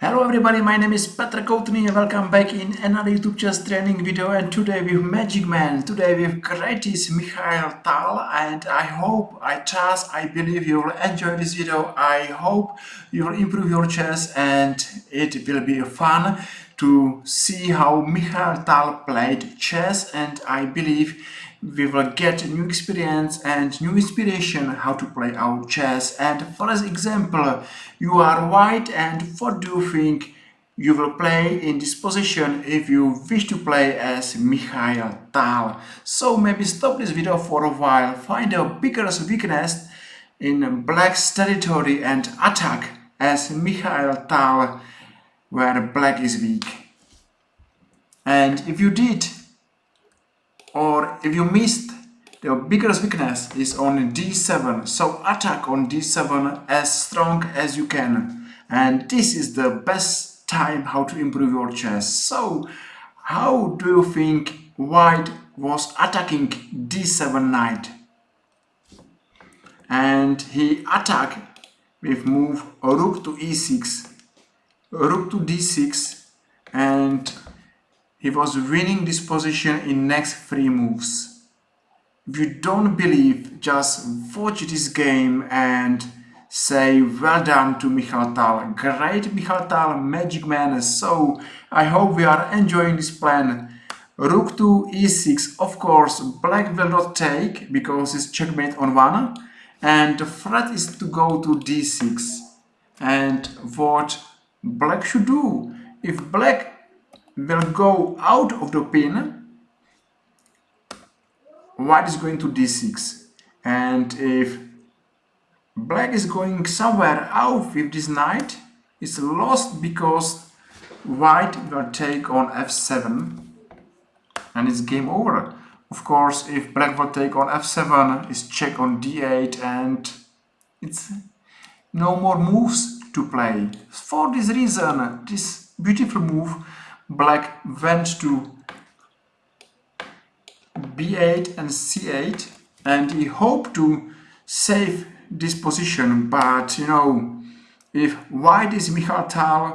Hello everybody, my name is Petr and welcome back in another YouTube chess training video, and today with Magic Man, today with greatest Mikhail Tal, and I believe you will enjoy this video. I hope you will improve your chess and it will be fun to see how Mikhail Tal played chess, and I believe we will get new experience and new inspiration how to play our chess. And for example, you are white, and what do you think you will play in this position if you wish to play as Mikhail Tal? So maybe stop this video for a while, find a biggest weakness in black's territory and attack as Mikhail Tal where black is weak. And if you did, or if you missed, the biggest weakness is on d7, so attack on d7 as strong as you can, and this is the best time how to improve your chess. So how do you think white was attacking d7 knight? And he attacked with move rook to e6, rook to d6, and he was winning this position in next 3 moves. If you don't believe, just watch this game and say well done to Mikhail Tal. Great Mikhail Tal, Magic Man. So I hope we are enjoying this plan. Rook to e6, of course black will not take because it's checkmate on 1, and the threat is to go to d6. And what black should do, if black will go out of the pin, white is going to d6, and if black is going somewhere out with this knight, it's lost because white will take on f7 and it's game over. Of course, if black will take on f7, it's check on d8 and it's no more moves to play. For this reason, this beautiful move, black went to b8 and c8, and he hoped to save this position, but you know, if white is Mikhail Tal,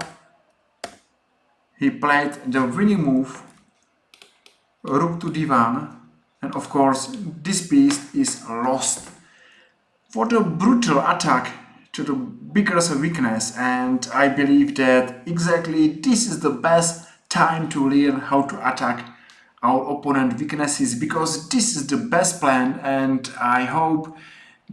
he played the winning move rook to d1, and of course this piece is lost. What a brutal attack to the biggest weakness, and I believe that exactly this is the best time to learn how to attack our opponent weaknesses, because this is the best plan. And I hope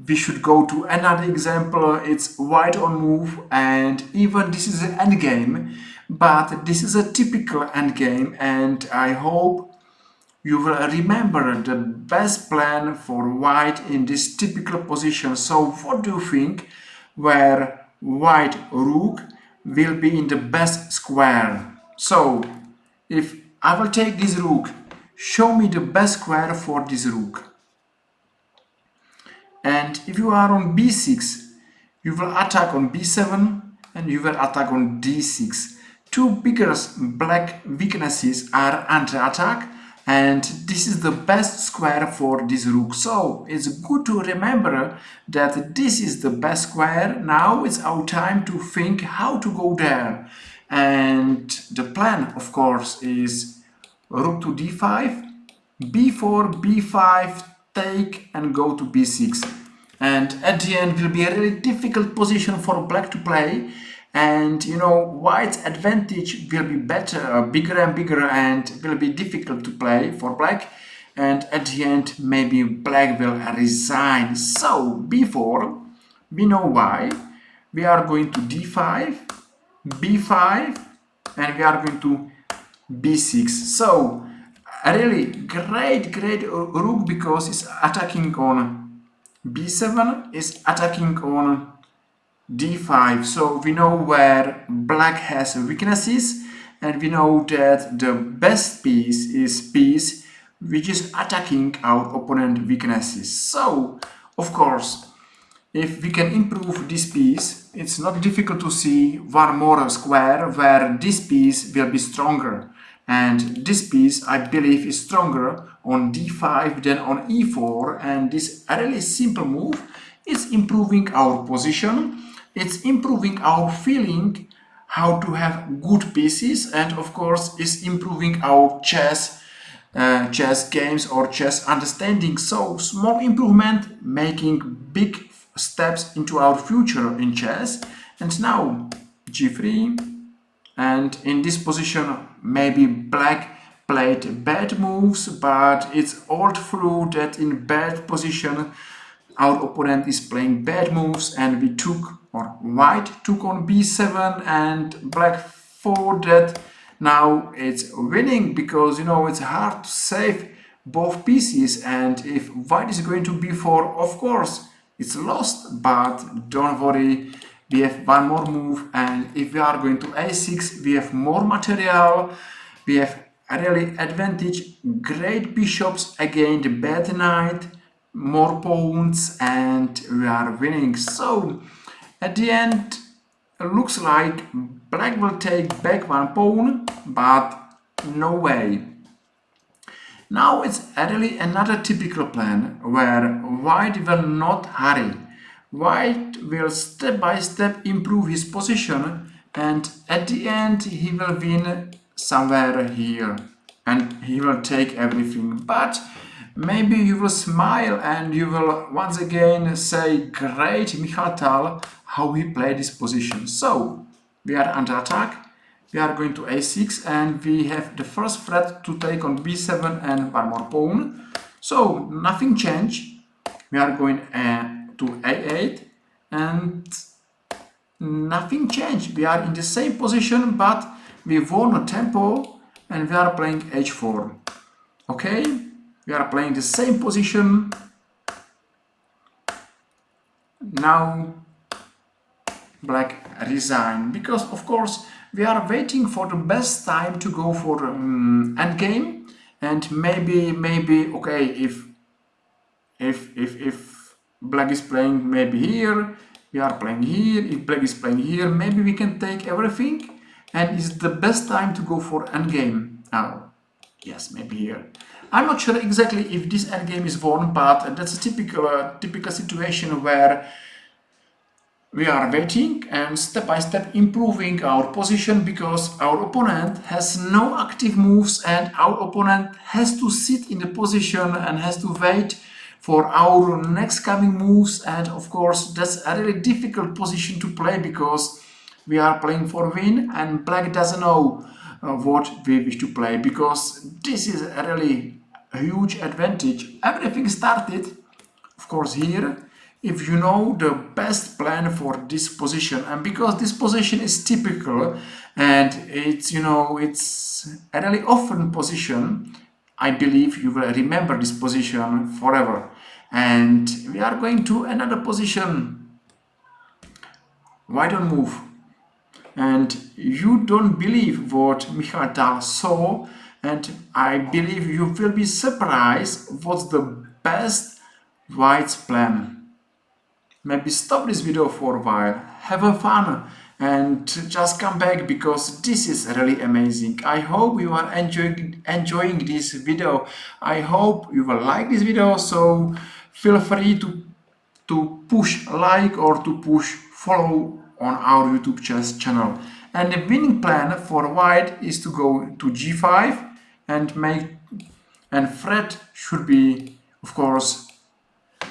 we should go to another example. It's white on move, and even this is an endgame, but this is a typical endgame, and I hope you will remember the best plan for white in this typical position. So what do you think where white rook will be in the best square? So if I will take this rook, show me the best square for this rook. And if you are on b6, you will attack on b7 and you will attack on d6. Two biggest black weaknesses are under attack, and this is the best square for this rook. So it's good to remember that this is the best square. Now it's our time to think how to go there. And the plan, of course, is rook to d5, b4, b5, take and go to b6. And at the end will be a really difficult position for black to play. And you know, white's advantage will be better, bigger and bigger, and will be difficult to play for black. And at the end, maybe black will resign. So b4, we know why. We are going to d5, b5, and we are going to b6. So a really great rook, because it's attacking on b7, is attacking on d5. So we know where black has weaknesses, and we know that the best piece is piece which is attacking our opponent weaknesses. So of course, if we can improve this piece, it's not difficult to see one more square where this piece will be stronger. And this piece, I believe, is stronger on d5 than on e4. And this really simple move is improving our position. It's improving our feeling how to have good pieces, and of course is improving our chess games or chess understanding. So small improvement making big steps into our future in chess. And now g3, and in this position maybe black played bad moves, but it's all true that in bad position our opponent is playing bad moves, and we took, or white took on b7 and black thought that now it's winning, because you know it's hard to save both pieces, and if white is going to b4, of course it's lost. But don't worry, we have one more move, and if we are going to a6, we have more material, we have a really advantage, great bishops against bad knight, more pawns, and we are winning. So at the end looks like black will take back one pawn, but no way. Now it's really another typical plan where white will not hurry. White will step by step improve his position, and at the end he will win somewhere here and he will take everything. But maybe you will smile and you will once again say, great Mikhail Tal, how he played this position. So we are under attack, we are going to a6, and we have the first threat to take on b7 and one more pawn. So nothing changed, we are going to a8, and nothing changed, we are in the same position, but we won a tempo and we are playing h4. Okay, we are playing the same position. Now black resign, because of course we are waiting for the best time to go for endgame, and maybe okay, if black is playing maybe here, we are playing here, if black is playing here, maybe we can take everything, and it's the best time to go for endgame. Oh yes, maybe here. I'm not sure exactly if this endgame is won, but that's a typical situation where we are waiting and step by step improving our position, because our opponent has no active moves and our opponent has to sit in the position and has to wait for our next coming moves. And of course that's a really difficult position to play, because we are playing for win and black doesn't know what we wish to play, because this is a really huge advantage. Everything started of course here if you know the best plan for this position, and because this position is typical and it's, you know, it's a really often position, I believe you will remember this position forever. And we are going to another position. Why don't move? And you don't believe what Mikhail Tal saw, and I believe you will be surprised what's the best white's plan. Maybe stop this video for a while, have a fun, and just come back, because this is really amazing. I hope you are enjoying this video. I hope you will like this video, so feel free to push like or to push follow on our YouTube chess channel. And the winning plan for white is to go to g5 and threat should be of course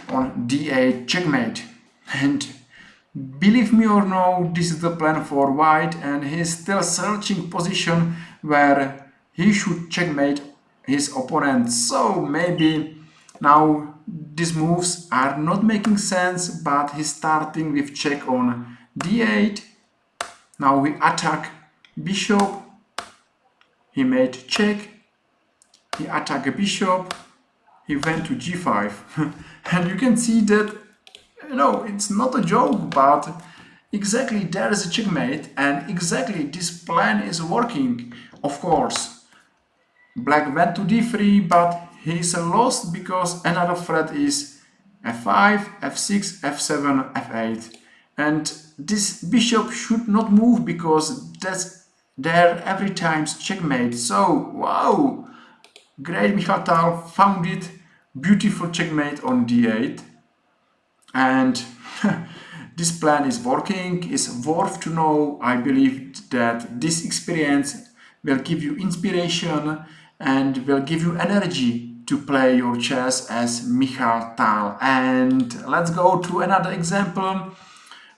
on d8 checkmate. And believe me or no, this is the plan for white, and he's still searching position where he should checkmate his opponent. So maybe now these moves are not making sense, but he's starting with check on d8. Now we attack bishop, he made check, he attacked a bishop, he went to g5. And you can see that, you know, it's not a joke, but exactly there is a checkmate, and exactly this plan is working. Of course black went to d3, but he's lost because another threat is f5, f6, f7, f8, and this bishop should not move because that's there every time checkmate. So wow, great, Mikhail Tal found it, beautiful checkmate on d8. And this plan is working, is worth to know. I believe that this experience will give you inspiration and will give you energy to play your chess as Mikhail Tal. And let's go to another example.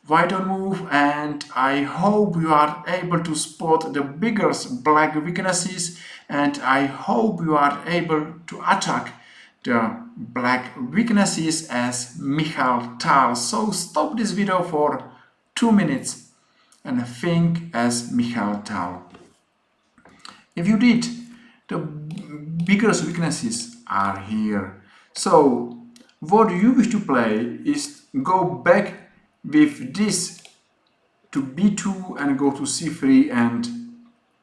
White on move, and I hope you are able to spot the biggest black weaknesses, and I hope you are able to attack the black weaknesses as Mikhail Tal. So stop this video for 2 minutes and think as Mikhail Tal. If you did, the biggest weaknesses are here. So what you wish to play is go back with this to b2 and go to c3 and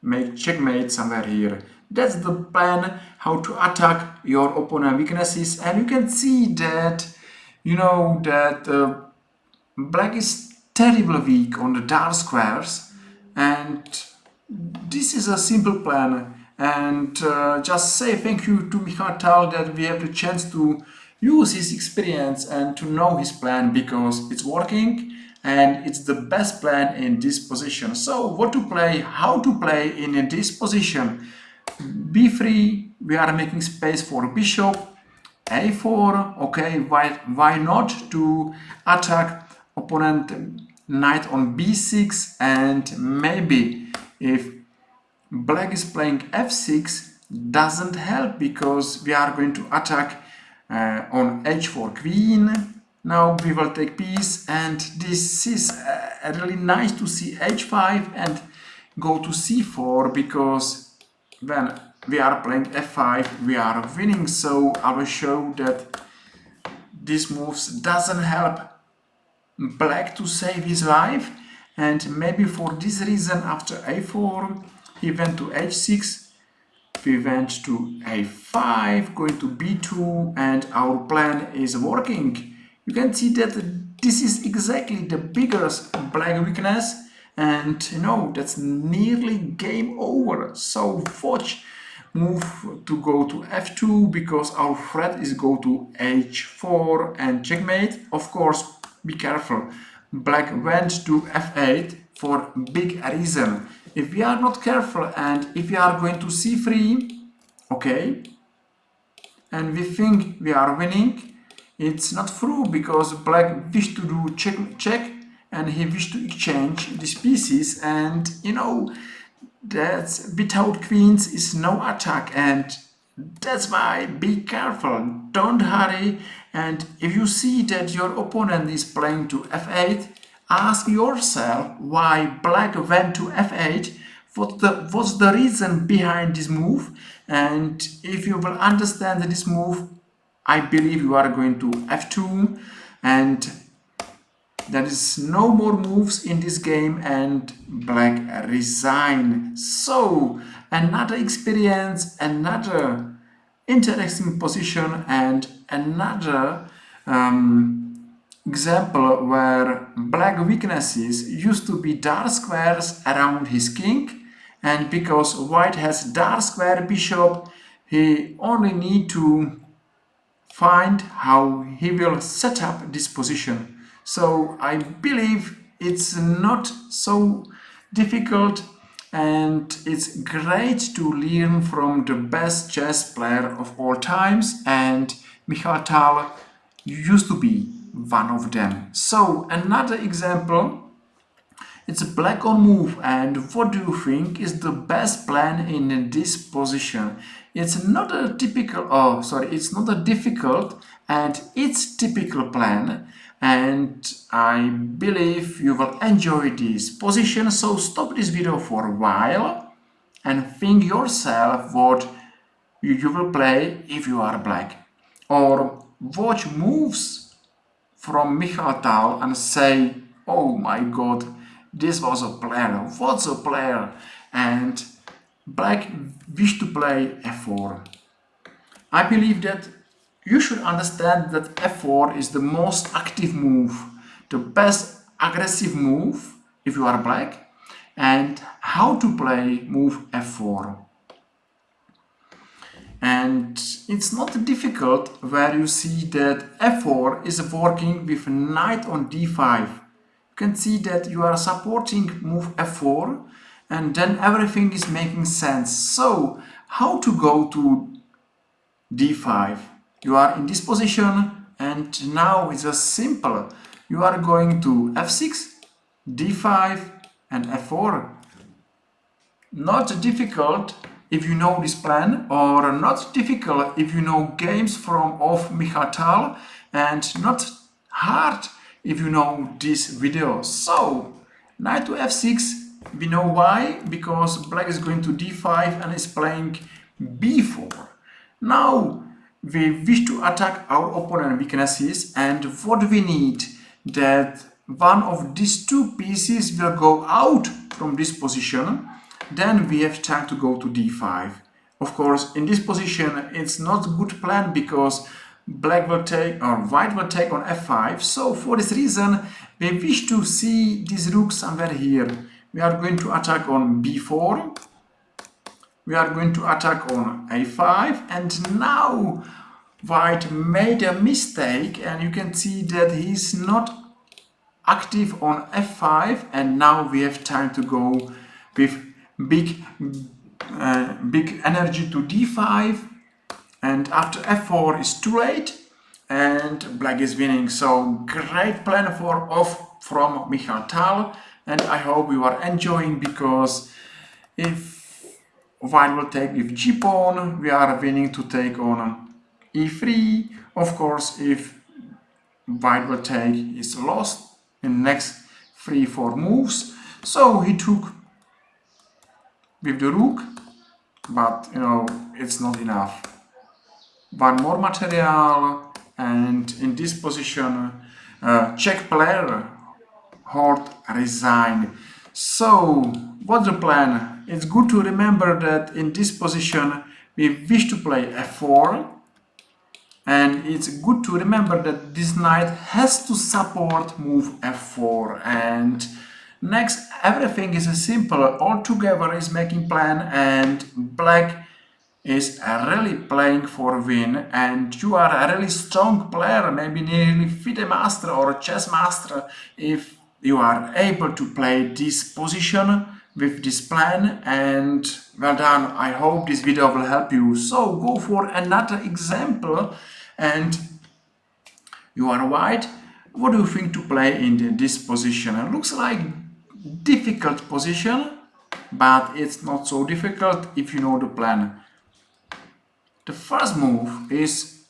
make checkmate somewhere here. That's the plan how to attack your opponent weaknesses, and you can see that black is terribly weak on the dark squares, and this is a simple plan. And just say thank you to Mikhail Tal that we have the chance to use his experience and to know his plan, because it's working and it's the best plan in this position. So what to play, how to play in this position. b3, we are making space for bishop. a4, okay, why not to attack opponent knight on b6, and maybe if black is playing f6 doesn't help because we are going to attack on h4 queen. Now we will take piece, and this is really nice to see h5 and go to c4, because when we are playing f5 we are winning. So I will show that these moves doesn't help black to save his life, and maybe for this reason after a4 he went to h6, we went to a5, going to b2, and our plan is working. You can see that this is exactly the biggest black weakness, and that's nearly game over. So watch move to go to f2, because our threat is go to h4 and checkmate. Of course, be careful, black went to f8 for big reason. If we are not careful and if we are going to c3, okay, and we think we are winning, it's not true, because black wished to do check and he wished to exchange these pieces, and that without queens is no attack, and that's why be careful, don't hurry. And if you see that your opponent is playing to f8, ask yourself why black went to f8. What's the reason behind this move? And if you will understand this move, I believe you are going to f2, and there is no more moves in this game, and black resign. So another experience, another interesting position, and another example where black weaknesses used to be dark squares around his king, and because white has dark square bishop, he only need to find how he will set up this position. So I believe it's not so difficult, and it's great to learn from the best chess player of all times, and Mikhail Tal used to be one of them. So another example, it's a black on move, and what do you think is the best plan in this position? It's not a typical, it's not a difficult, and it's typical plan, and I believe you will enjoy this position. So stop this video for a while and think yourself what you will play if you are black, or watch moves from Mikhail Tal and say, oh my god, this was a player, what's a player? And black wished to play f4. I believe that you should understand that f4 is the most active move, the best aggressive move if you are black, and how to play move f4. And it's not difficult where you see that f4 is working with knight on d5. can see that you are supporting move f4, and then everything is making sense. So how to go to d5? You are in this position, and now it's just simple. You are going to f6, d5 and f4. Not difficult if you know this plan, or not difficult if you know games of Mikhail Tal, and not hard if you know this video. So knight to f6, we know why, because black is going to d5 and is playing b4. Now we wish to attack our opponent's weaknesses, and what we need, that one of these two pieces will go out from this position. Then we have time to go to d5. Of course, in this position it's not a good plan, because black will take, or white will take on f5. So for this reason we wish to see this rook somewhere here. We are going to attack on b4. We are going to attack on a5, and now white made a mistake, and you can see that he's not active on f5, and now we have time to go with big energy to d5, and after f4 is too late and black is winning. So great plan from Mikhail Tal, and I hope you are enjoying, because if white will take with g pawn, we are winning to take on e3. Of course, if white will take, is lost in next 3-4 moves. So he took with the rook, but you know, it's not enough. One more material, and in this position Czech player Hort resigned. So what's the plan? It's good to remember that in this position we wish to play f4, and it's good to remember that this knight has to support move f4, and next everything is simple. All together is making plan, and black is really playing for win, and you are a really strong player, maybe nearly FIDE master or chess master, if you are able to play this position with this plan. And well done. I hope this video will help you. So go for another example, and you are white. What do you think to play in this position? It looks like difficult position, but it's not so difficult if you know the plan. The first move is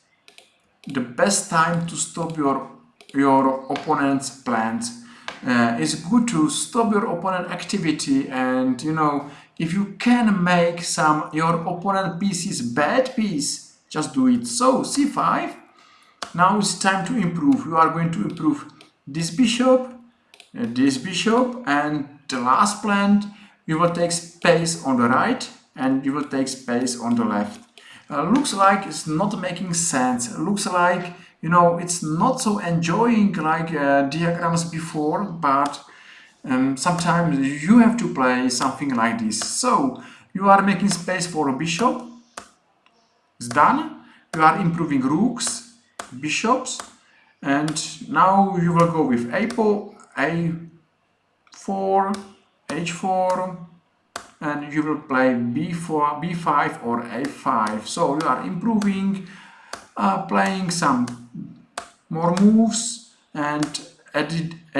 the best time to stop your opponent's plans. It's good to stop your opponent activity, and you know, if you can make your opponent pieces bad piece, just do it. So c5. Now it's time to improve. You are going to improve this bishop, and the last plan, you will take space on the right and you will take space on the left. Looks like it's not making sense. Looks like, you know, it's not so enjoying like diagrams before, but sometimes you have to play something like this. So you are making space for a bishop. It's done. You are improving rooks, bishops, and now you will go with a4, h4, and you will play b4, b5 or a5. So you are improving, playing some more moves, and at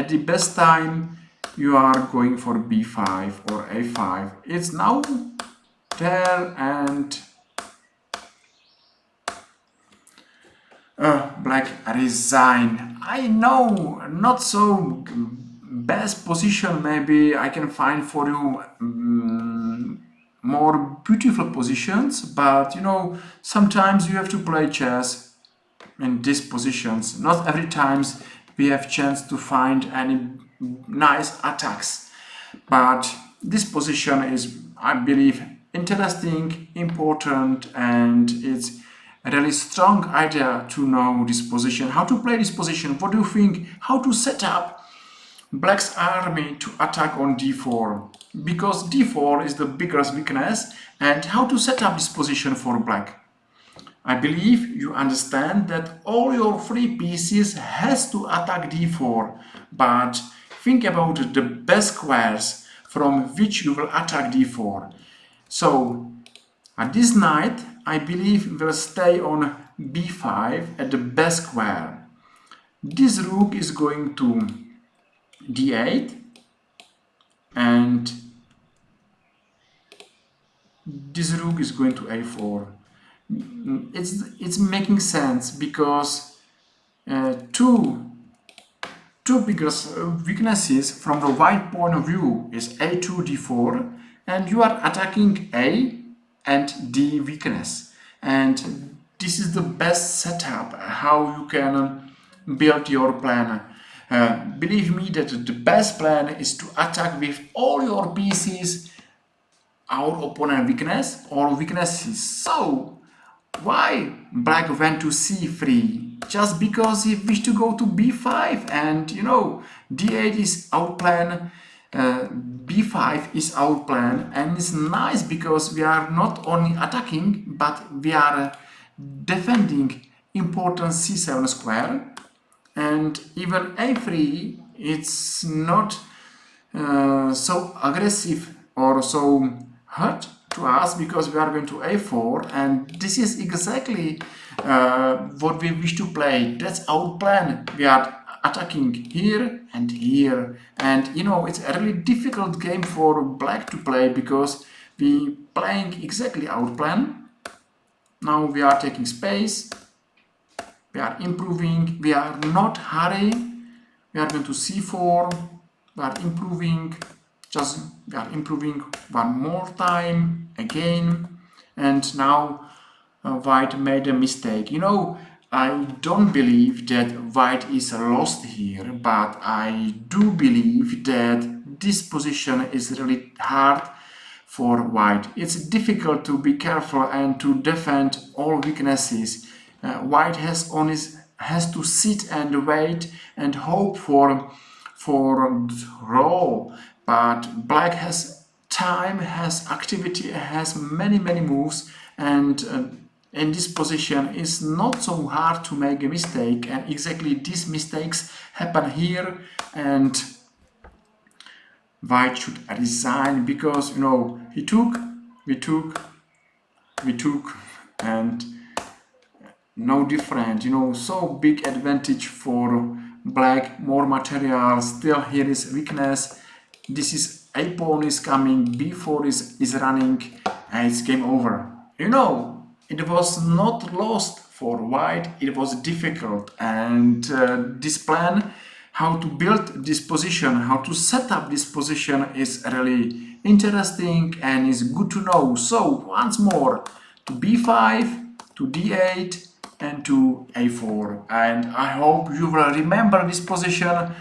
the best time you are going for b5 or a5. It's now there, and black resign. I know, not so best position. Maybe I can find for you more beautiful positions, but you know, sometimes you have to play chess in these positions. Not every times we have chance to find any nice attacks, but this position is, I believe, interesting, important, and it's a really strong idea to know this position, how to play this position. What do you think? How to set up black's army to attack on d4? Because d4 is the biggest weakness, and how to set up this position for black. I believe you understand that all your three pieces has to attack d4, but think about the best squares from which you will attack d4. So at this knight, I believe will stay on b5 at the best square. This rook is going to d8 and this rook is going to a4. It's making sense because two biggest weaknesses from the white point of view is a2, d4, and you are attacking a and d weakness. And this is the best setup how you can build your plan. Believe me that the best plan is to attack with all your pieces our opponent weakness or weaknesses. So why black went to c3? Just because he wished to go to b5, and you know, d8 is our plan, b5 is our plan, and it's nice because we are not only attacking but we are defending important c7 square, and even a3 it's not so aggressive or so hurt to us because we are going to a4, and this is exactly what we wish to play. That's our plan. We are attacking here and here, and you know, it's a really difficult game for black to play because we playing exactly our plan. Now we are taking space, we are improving, we are not hurrying, we are going to c4, we are improving, we are improving one more time again, and now white made a mistake. You know, I don't believe that white is lost here, but I do believe that this position is really hard for white. It's difficult to be careful and to defend all weaknesses. White has to sit and wait and hope for draw, but black has time, has activity, has many moves, and in this position it's not so hard to make a mistake, and exactly these mistakes happen here, and white should resign because, you know, we took, and no different, you know, so big advantage for black, more material. Still here is weakness. This is a pawn is coming, b4 is running, and it's game over. You know, it was not lost for white, it was difficult, and this plan, how to build this position, how to set up this position is really interesting and is good to know. So once more, to b5, to d8, and to a4, and I hope you will remember this position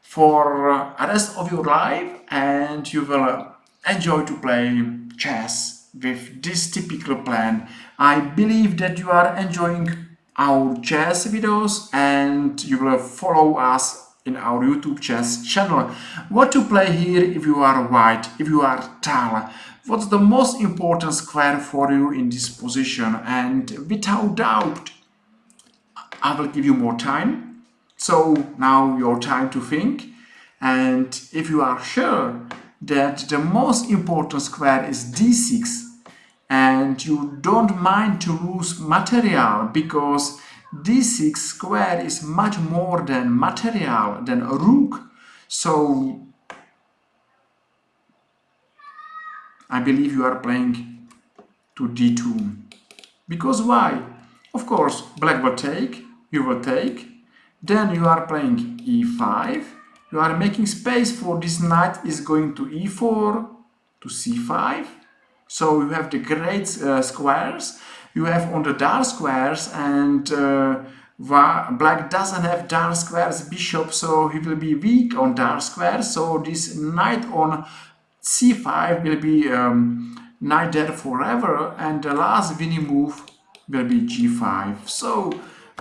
for the rest of your life, and you will enjoy to play chess with this typical plan. I believe that you are enjoying our chess videos and you will follow us in our YouTube chess channel. What to play here if you are white, if you are Tal? What's the most important square for you in this position? And without doubt, I will give you more time. So now your time to think. And if you are sure that the most important square is d6, and you don't mind to lose material because d6 square is much more than material, than a rook, so I believe you are playing to d2. Because why? Of course, black will take, you will take, then you are playing e5, you are making space for this knight is going to e4, to c5, so you have the great squares, you have on the dark squares, and black doesn't have dark squares bishop, so he will be weak on dark squares, so this knight on c5 will be knight dead forever, and the last winning move will be g5. So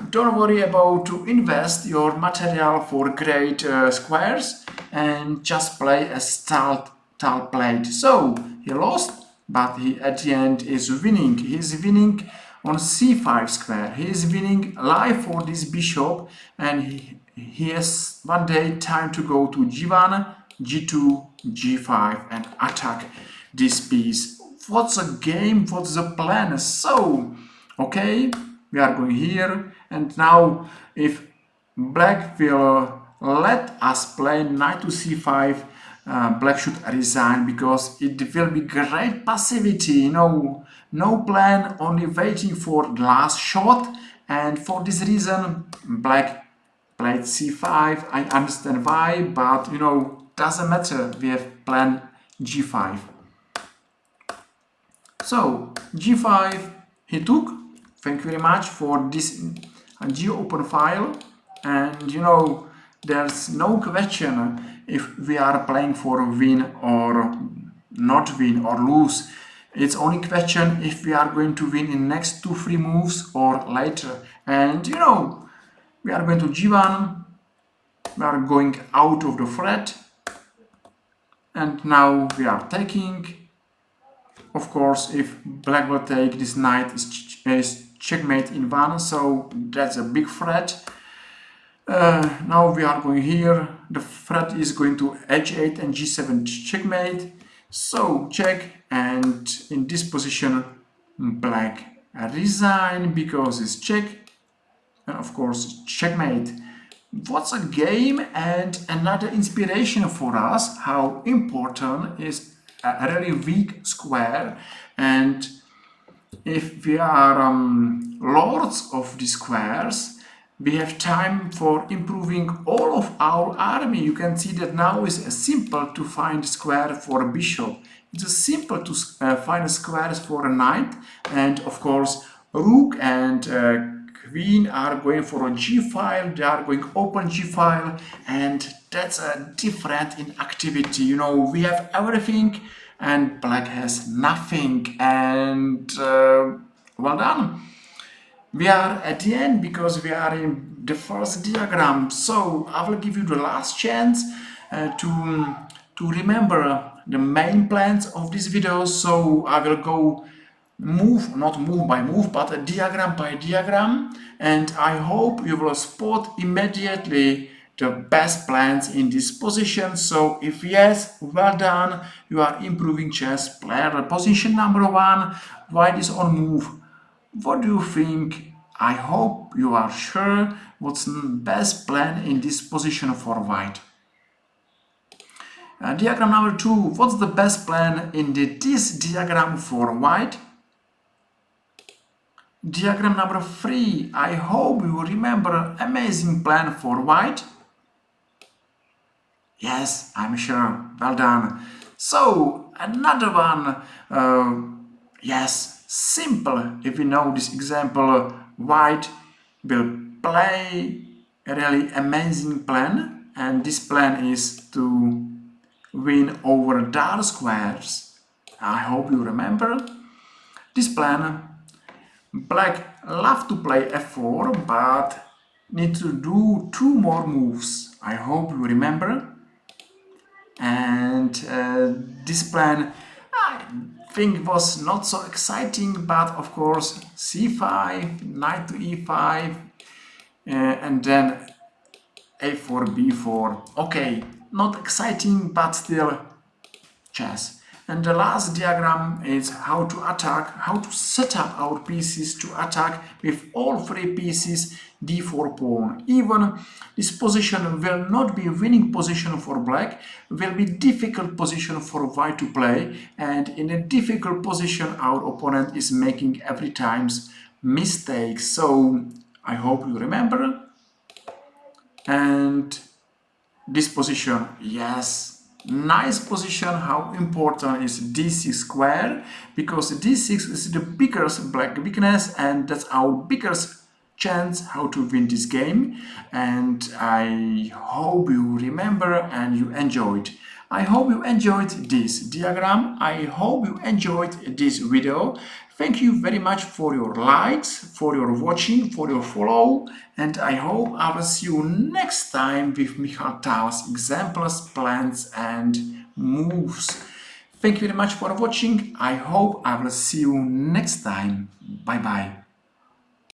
don't worry about to invest your material for great squares, and just play as Tal played. So he lost, but he at the end is winning. He is winning on c5 square. He is winning life for this bishop, and he has one day time to go to G1, G2, G5 and attack this piece. What's the game? What's the plan? So, okay, we are going here, and now if black will let us play knight to c5, black should resign, because it will be great passivity, no plan, only waiting for the last shot. And for this reason black played c5. I understand why, but doesn't matter, we have plan g5. So g5 he took. Thank you very much for this GeoOpen file. And there's no question if we are playing for win or not win or lose. It's only question if we are going to win in next 2-3 moves or later. And we are going to g1, we are going out of the threat, and now we are taking. Of course, if black will take, this knight is checkmate in 1, so that's a big threat. Now we are going here, the threat is going to h8 and g7 checkmate, so check, and in this position black resign because it's check, and of course checkmate. What's a game, and another inspiration for us how important is a really weak square. And if we are lords of the squares, we have time for improving all of our army. You can see that now is simple to find square for a bishop. It's simple to find squares for a knight, and of course rook and queen are going for a g file, they are going open g file, and that's a different in activity. We have everything and black has nothing, and well done. We are at the end because we are in the first diagram, so I will give you the last chance to remember the main plans of this video. So I will go not move by move, but diagram by diagram, and I hope you will spot immediately the best plans in this position. So if yes, well done, you are improving chess player. Position number 1, white is on move. What do you think? I hope you are sure what's the best plan in this position for white. Diagram number 2, what's the best plan in this diagram for white? Diagram number 3, I hope you remember amazing plan for white. Yes, I'm sure, well done. So another one, yes, simple. If we know this example, white will play a really amazing plan, and this plan is to win over dark squares. I hope you remember this plan. Black love to play f4, but need to do 2 more moves. I hope you remember. And this plan I think was not so exciting, but of course c5, knight to e5, and then a4, b4. Okay, not exciting, but still chess. And the last diagram is how to attack, how to set up our pieces to attack with all 3 pieces d4 pawn. Even this position will not be a winning position for black, will be difficult position for white to play, and in a difficult position our opponent is making every time mistakes. So I hope you remember. And this position, yes, nice position. How important is d6 square, because d6 is the biggest black weakness, and that's our biggest chance how to win this game. And I hope you remember and you enjoyed. I hope you enjoyed this diagram. I hope you enjoyed this video. Thank you very much for your likes, for your watching, for your follow, and I hope I will see you next time with Mikhail Tal's examples, plans and moves. Thank you very much for watching. I hope I will see you next time. Bye bye.